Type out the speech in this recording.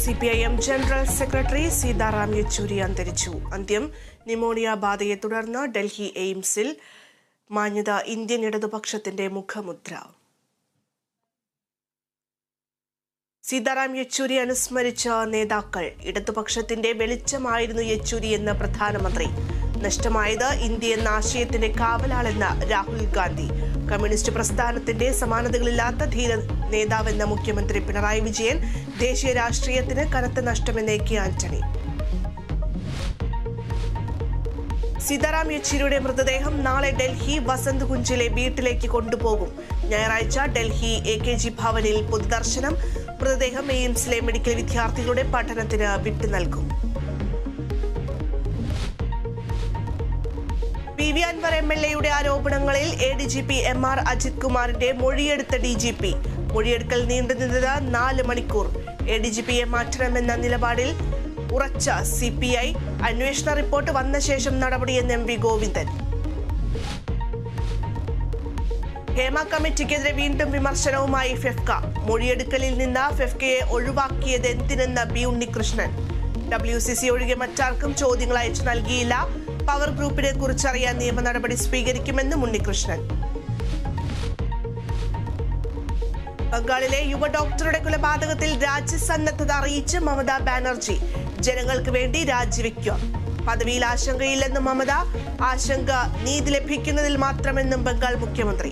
CPIM general secretary Sitaram Yechury അന്തരിച്ചു. അന്ത്യം pneumonia ബാധയെ തുടർന്ന് ഡൽഹി എയിംസിൽ മാഞ്ഞത് ഇന്ത്യൻ ഇടതുപക്ഷത്തിന്റെ മുഖമുദ്ര. സീതാറാം യെച്ചൂരി അനുസ്മരിച്ച നേതാക്കൾ. ഇടതുപക്ഷത്തിന്റെ വെളിച്ചമായിരുന്നു യെച്ചൂരി എന്ന് പ്രധാനമന്ത്രി. നഷ്ടമായത് ഇന്ത്യ എന്ന ആശയത്തിന്റെ കാവലാളെന്ന് രാഹുൽ ഗാന്ധി. കമ്മ്യൂണിസ്റ്റ് പ്രസ്ഥാനത്തിന്റെ സമാനതകളില്ലാത്ത ധീര നേതാവെന്ന മുഖ്യമന്ത്രി പിണറായി വിജയൻ. ദേശീയ രാഷ്ട്രീയത്തിന് കനത്ത നഷ്ടമെന്ന് AK ആന്റണി. സീതാറാം യെച്ചൂരിയുടെ മൃതദേഹം നാളെ ഡൽഹി വസന്ത് കുഞ്ചിലെ വീട്ടിലേക്ക് കൊണ്ടുപോകും. ഞായറാഴ്ച ഡൽഹി AKG ഭവനിൽ പൊതുദർശനം. മൃതദേഹം എയിംസിലെ മെഡിക്കൽ വിദ്യാർത്ഥികളുടെ പഠനത്തിന് വിട്ടു നൽകും. PV അൻവർ MLA ആരോപണങ്ങളിൽ ADGP MR അജിത് കുമാറിന്റെ മൊഴിയെടുത്ത DGP. മൊഴിയെടുക്കൽ നീണ്ടുനിന്നത് 4 മണിക്കൂർ. ADGPയെ മാറ്റണമെന്ന നിലപാടിൽ ഉറച്ച CPI. അന്വേഷണ റിപ്പോർട്ട് വന്ന ശേഷം നടപടിയെന്ന് MV ഗോവിന്ദൻ. ഹേമ കമ്മിറ്റിക്കെതിരെ വീണ്ടും വിമർശനവുമായി ഫെഫ്ക. മൊഴിയെടുക്കലിൽ നിന്ന് ഫെഫ്കയെ ഒഴിവാക്കിയത് എന്തിനെന്ന് B ഉണ്ണികൃഷ്ണൻ. WCC ഒഴികെ മറ്റാർക്കും ചോദ്യങ്ങൾ അയച്ചു നൽകിയില്ല. പവർ ഗ്രൂപ്പിനെ കുറിച്ചറിയാൻ നിയമ നടപടി സ്വീകരിക്കുമെന്ന് ഉണ്ണികൃഷ്ണൻ. ബംഗാളിലെ യുവ ഡോക്ടറുടെ കൊലപാതകത്തിൽ രാജ്യസന്നദ്ധത അറിയിച്ച് മമതാ ബാനർജി. ജനങ്ങൾക്ക് വേണ്ടി രാജിവെക്കുക. പദവിയിൽ ആശങ്കയില്ലെന്നും മമത. ആശങ്ക നീതി ലഭിക്കുന്നതിൽ മാത്രമെന്നും ബംഗാൾ മുഖ്യമന്ത്രി.